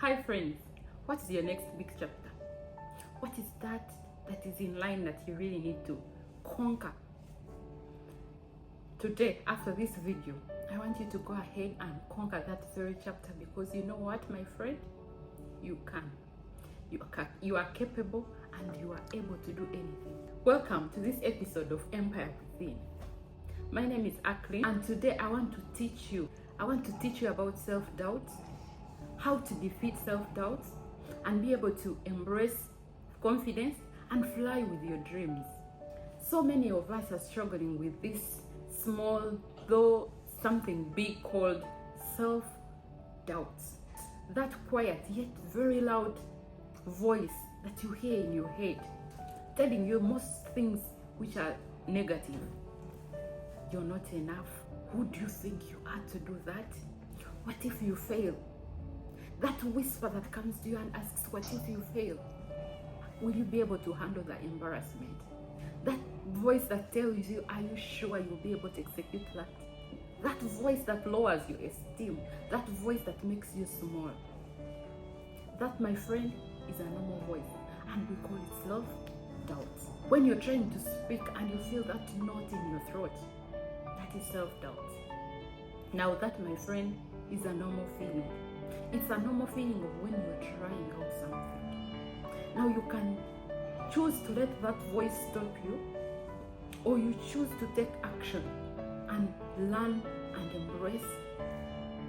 Hi friends, what is your next big chapter? What is that is in line that you really need to conquer? Today, after this video, I want you to go ahead and conquer that very chapter, because you know what, my friend? You can. You are capable and you are able to do anything. Welcome to this episode of Empire Within. My name is Aklin, and today I want to teach you about self-doubt, how to defeat self-doubt and be able to embrace confidence and fly with your dreams. So many of us are struggling with this small, though something big, called self-doubt. That quiet yet very loud voice that you hear in your head, telling you most things which are negative. You're not enough. Who do you think you are to do that? What if you fail? That whisper that comes to you and asks, what if you fail? Will you be able to handle the embarrassment? That voice that tells you, are you sure you'll be able to execute that? That voice that lowers your esteem. That voice that makes you small. That, my friend, is a normal voice, and we call it self-doubt. When you're trying to speak and you feel that knot in your throat, that is self-doubt. Now that, my friend, is a normal feeling. It's a normal feeling of when you're trying out something. Now you can choose to let that voice stop you, or you choose to take action and learn and embrace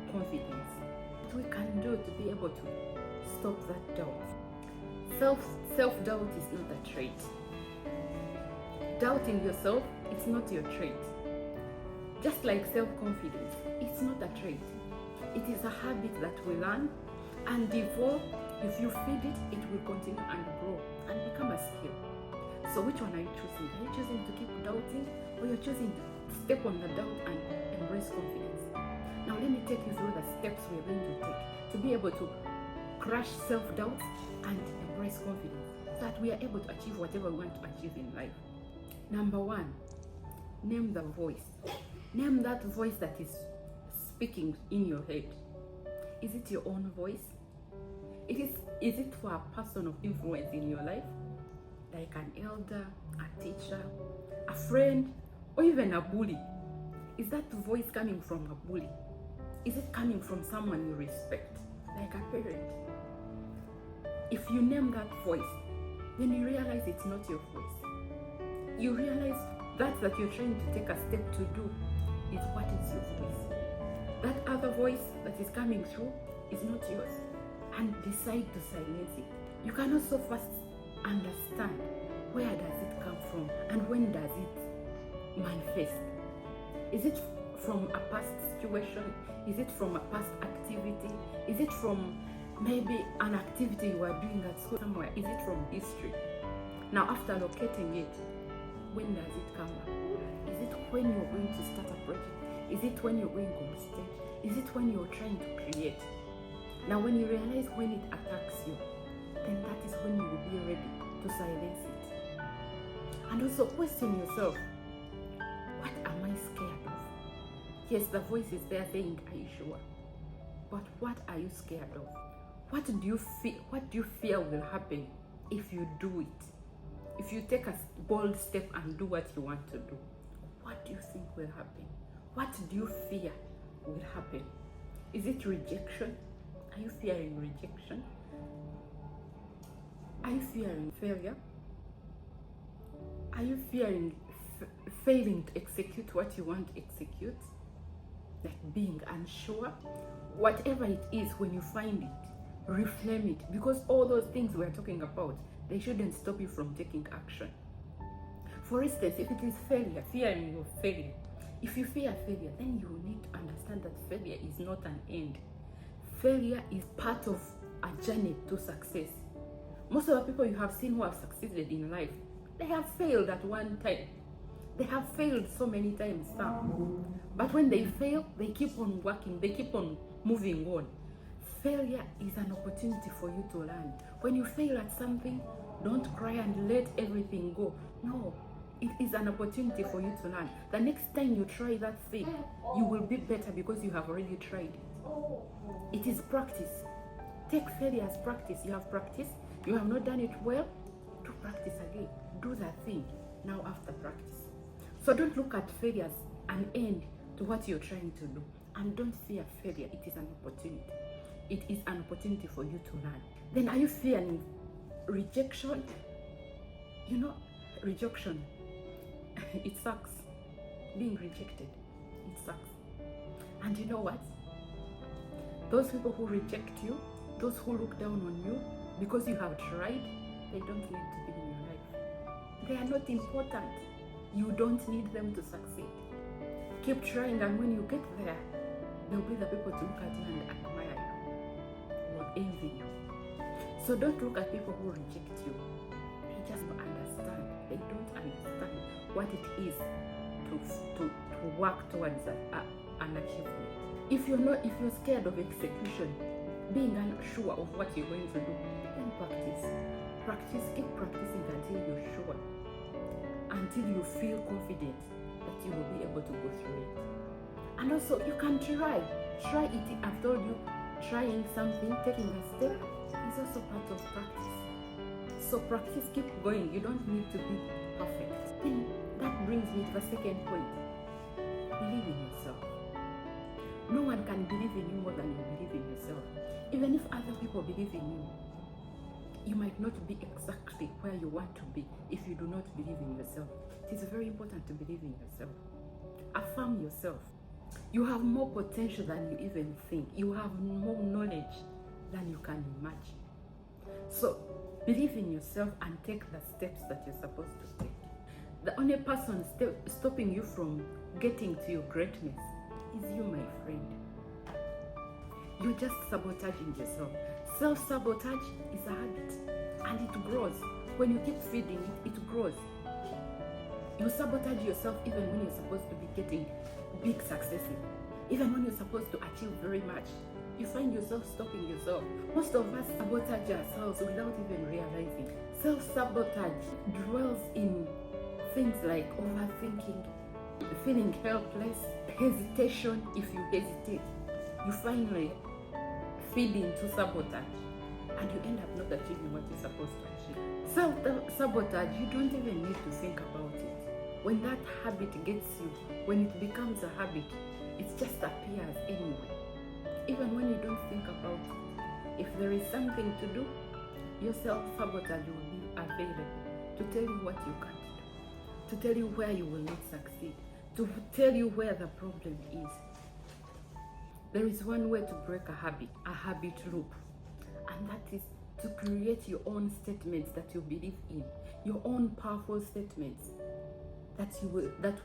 confidence. What we can do to be able to stop that doubt. Self-doubt is not a trait. Doubting yourself, it's not your trait. Just like self-confidence, it's not a trait. It is a habit that we learn and evolve. If you feed it, it will continue and grow and become a skill. So which one are you choosing? Are you choosing to keep doubting, or you're choosing to step on the doubt and embrace confidence? Now let me take you through the steps we're going to take to be able to crush self-doubt and embrace confidence, so that we are able to achieve whatever we want to achieve in life. Number one, name the voice. Name that voice that is speaking in your head. Is it your own voice? Is it for a person of influence in your life, like an elder, a teacher, a friend, or even a bully? Is that voice coming from a bully? Is it coming from someone you respect, like a parent? If you name that voice, then you realize it's not your voice. You realize that you're trying to take a step to do is what is your voice. That other voice that is coming through is not yours, and decide to silence it. You can also first understand, where does it come from and when does it manifest? Is it from a past situation? Is it from a past activity? Is it from maybe an activity you are doing at school somewhere? Is it from history? Now, after locating it, when does it come up? Is it when you're going to start a project? Is it when you're going on stage? Is it when you're trying to create? Now, when you realize when it attacks you, then that is when you will be ready to silence it. And also question yourself, what am I scared of? Yes, the voice is there saying, are you sure? But what are you scared of? What do you fear will happen if you do it? If you take a bold step and do what you want to do, what do you think will happen? What do you fear will happen? Is it rejection? Are you fearing rejection? Are you fearing failure? Are you fearing failing to execute what you want to execute? Like being unsure? Whatever it is, when you find it, reframe it, because all those things we're talking about, they shouldn't stop you from taking action. For instance, if it is failure, fearing of failure, if you fear failure, then you need to understand that failure is not an end. Failure is part of a journey to success. Most of the people you have seen who have succeeded in life, they have failed at one time. They have failed so many times, some. But when they fail, they keep on working, they keep on moving on. Failure is an opportunity for you to learn. When you fail at something, don't cry and let everything go. No, it is an opportunity for you to learn. The next time you try that thing, you will be better because you have already tried it. It is practice. Take failure as practice. You have practiced, you have not done it well, do practice again. Do that thing now after practice. So don't look at failure as an end to what you're trying to do. And don't fear failure. It is an opportunity. It is an opportunity for you to learn. Then are you fearing rejection? You know, rejection, it sucks. Being rejected, it sucks. And you know what? Those people who reject you, those who look down on you because you have tried, they don't need to be in your life. They are not important. You don't need them to succeed. Keep trying, and when you get there, they'll be the people to look at you and admire you or envy you. So don't look at people who reject you. They just don't understand. They don't understand what it is to work towards an achievement. If you're scared of execution, being unsure of what you're going to do, then practice. Practice, keep practicing until you're sure, until you feel confident that you will be able to go through it. And also, you can try it. I've told you, trying something, taking a step is also part of practice. So practice, keep going. You don't need to be perfect. Then that brings me to the second point. Believe in yourself. No one can believe in you more than you believe in yourself. Even if other people believe in you, you might not be exactly where you want to be if you do not believe in yourself. It is very important to believe in yourself. Affirm yourself. You have more potential than you even think. You have more knowledge than you can imagine. So believe in yourself and take the steps that you're supposed to take. The only person stopping you from getting to your greatness is you, my friend. You're just sabotaging yourself. Self-sabotage is a habit, and it grows. When you keep feeding it, it grows. You sabotage yourself even when you're supposed to be getting big successes. Even when you're supposed to achieve very much, you find yourself stopping yourself. Most of us sabotage ourselves without even realizing. Self-sabotage dwells in things like overthinking, feeling helpless, hesitation. If you hesitate, you finally feed into sabotage, and you end up not achieving what you're supposed to achieve. Self-sabotage, you don't even need to think about it. When that habit gets you, when it becomes a habit, it just appears anyway. Even when you don't think about it, if there is something to do, your self-sabotage will be available to tell you what you can't do, to tell you where you will not succeed, to tell you where the problem is. There is one way to break a habit loop, and that is to create your own statements that you believe in, your own powerful statements that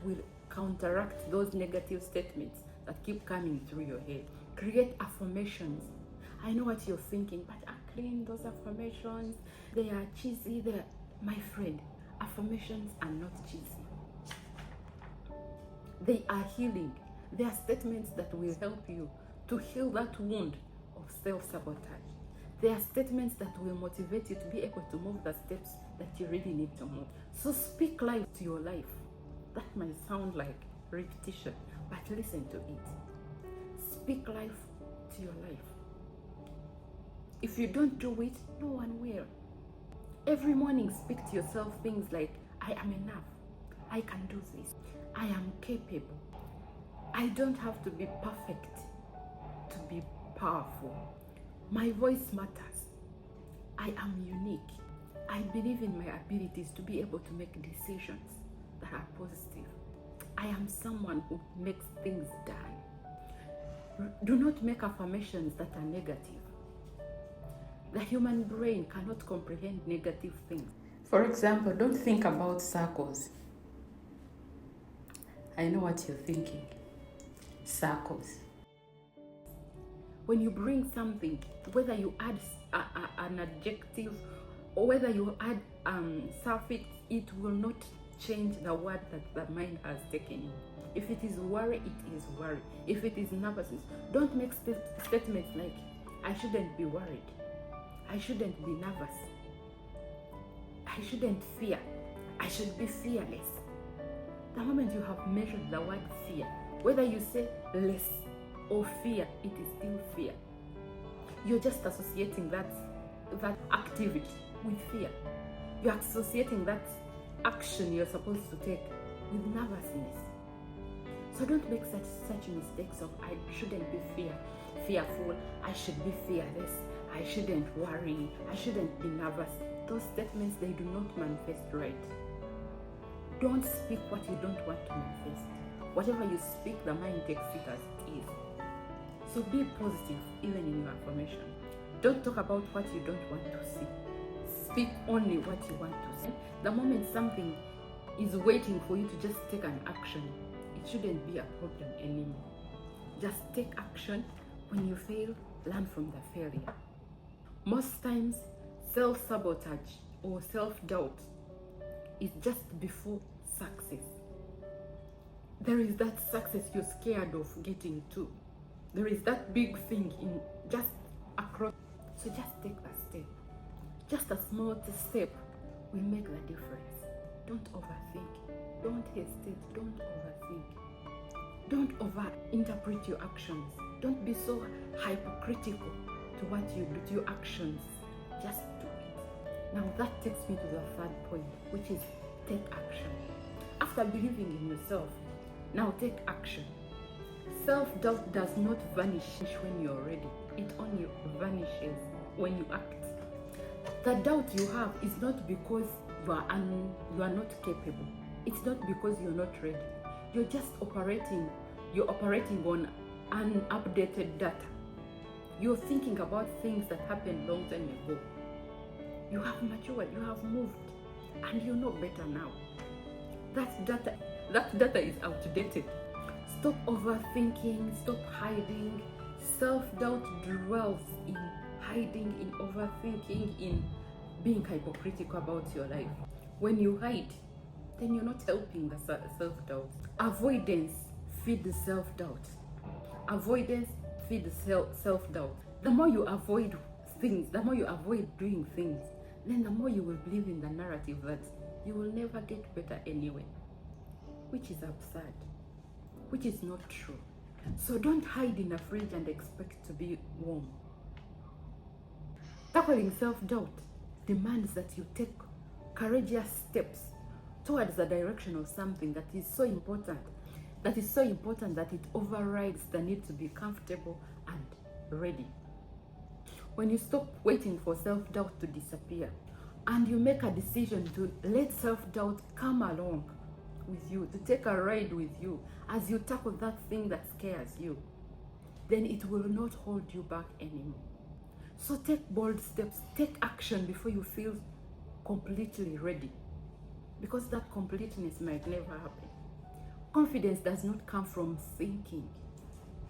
will counteract those negative statements that keep coming through your head. Create affirmations. I know what you're thinking, but clean those affirmations. They are cheesy. My friend, affirmations are not cheesy. They are healing. They are statements that will help you to heal that wound of self-sabotage. They are statements that will motivate you to be able to move the steps that you really need to move. So speak life to your life. That might sound like repetition, but listen to it. Speak life to your life. If you don't do it, no one will. Every morning, speak to yourself things like, I am enough. I can do this. I am capable. I don't have to be perfect to be powerful. My voice matters. I am unique. I believe in my abilities to be able to make decisions that are positive. I am someone who makes things done. Do not make affirmations that are negative. The human brain cannot comprehend negative things. For example, don't think about circles. I know what you're thinking. Circles. When you bring something, whether you add an adjective or whether you add suffix, it will not change the word that the mind has taken in. If it is worry, it is worry. If it is nervousness, don't make statements like, I shouldn't be worried. I shouldn't be nervous. I shouldn't fear. I should be fearless. The moment you have measured the word fear, whether you say less or fear, it is still fear. You're just associating that activity with fear. You're associating that action you're supposed to take with nervousness. So don't make such mistakes of I shouldn't be fearful, I should be fearless, I shouldn't worry, I shouldn't be nervous. Those statements, they do not manifest right. Don't speak what you don't want to manifest. Whatever you speak, the mind takes it as it is. So be positive even in your affirmation. Don't talk about what you don't want to see. Speak only what you want to see. The moment something is waiting for you to just take an action, it shouldn't be a problem anymore. Just take action. When you fail, learn from the failure. Most times, self-sabotage or self-doubt is just before success. There is that success you're scared of getting to. There is that big thing in just across. So just take that step. Just a small step will make the difference. Don't overthink. Don't hesitate. Don't overthink. Don't over-interpret your actions. Don't be so hypocritical to what you do, to your actions. Just do it. Now that takes me to the third point, which is take action. After believing in yourself, now take action. Self-doubt does not vanish when you're ready. It only vanishes when you act. The doubt you have is not because you are not capable. It's not because you're not ready. You're just operating on unupdated data. You're thinking about things that happened long time ago. You have matured, you have moved, and you know better now. That data is outdated. Stop overthinking, stop hiding. Self-doubt dwells in hiding, in overthinking, in being hypocritical about your life. When you hide, then you're not helping the self-doubt. Avoidance feeds self-doubt. Avoidance feeds self-doubt. The more you avoid things, the more you avoid doing things, then the more you will believe in the narrative that you will never get better anyway, which is absurd, which is not true. So don't hide in a fridge and expect to be warm. Tackling self-doubt demands that you take courageous steps towards the direction of something that is so important, that it overrides the need to be comfortable and ready. When you stop waiting for self-doubt to disappear and you make a decision to let self-doubt come along with you, to take a ride with you as you tackle that thing that scares you, then it will not hold you back anymore. So take bold steps, take action before you feel completely ready, because that completeness might never happen. Confidence does not come from thinking,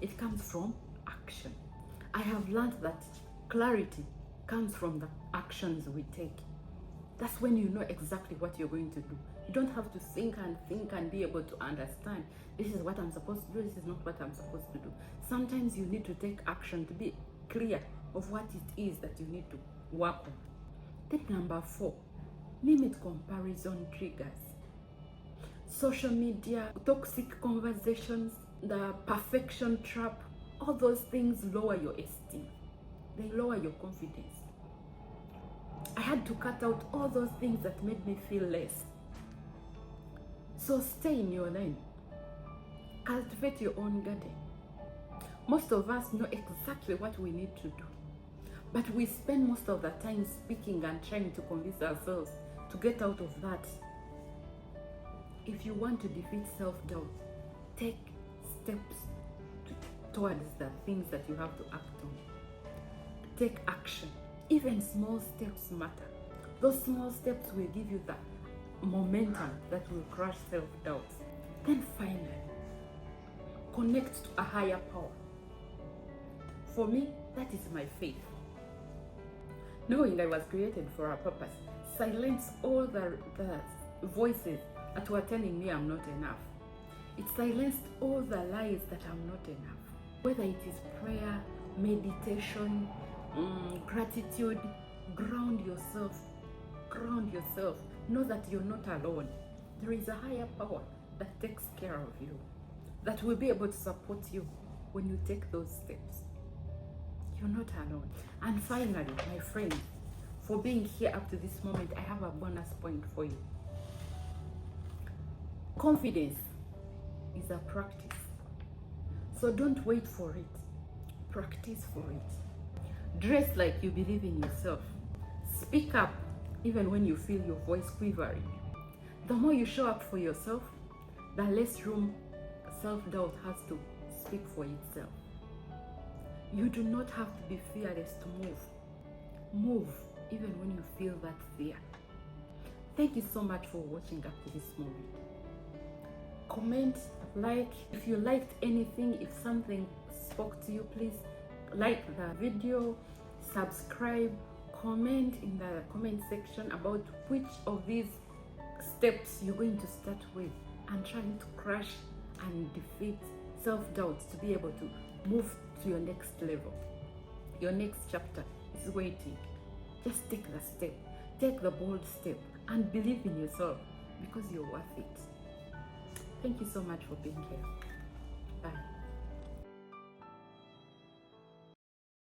it comes from action. I have learned that clarity comes from the actions we take. That's when you know exactly what you're going to do. You don't have to think and be able to understand, this is what I'm supposed to do, this is not what I'm supposed to do. Sometimes you need to take action to be clear of what it is that you need to work on. Then number 4, limit comparison triggers. Social media, toxic conversations, the perfection trap, all those things lower your esteem. They lower your confidence. I had to cut out all those things that made me feel less. So stay in your lane. Cultivate your own garden. Most of us know exactly what we need to do, but we spend most of the time speaking and trying to convince ourselves to get out of that. If you want to defeat self-doubt, take steps towards the things that you have to act on. Take action. Even small steps matter. Those small steps will give you the momentum that will crush self-doubt. Then finally, connect to a higher power. For me, that is my faith. Knowing I was created for a purpose, silence all the voices that were telling me I'm not enough. It silenced all the lies that I'm not enough. Whether it is prayer, meditation, gratitude, ground yourself. Know that you're not alone. There is a higher power that takes care of you, that will be able to support you when you take those steps. You're not alone. And finally, my friend, for being here up to this moment, I have a bonus point for you. Confidence is a practice. So don't wait for it. Practice for it. Dress like you believe in yourself. Speak up even when you feel your voice quivering. The more you show up for yourself, the less room self-doubt has to speak for itself. You do not have to be fearless to move. Move even when you feel that fear. Thank you so much for watching up to this moment. Comment, like, if you liked anything, if something spoke to you, please like the video, subscribe, comment in the comment section about which of these steps you're going to start with, and trying to crush and defeat self-doubt to be able to move to your next level. Your next chapter is waiting. Just take the step, take the bold step, and believe in yourself, because you're worth it. Thank you so much for being here. Bye.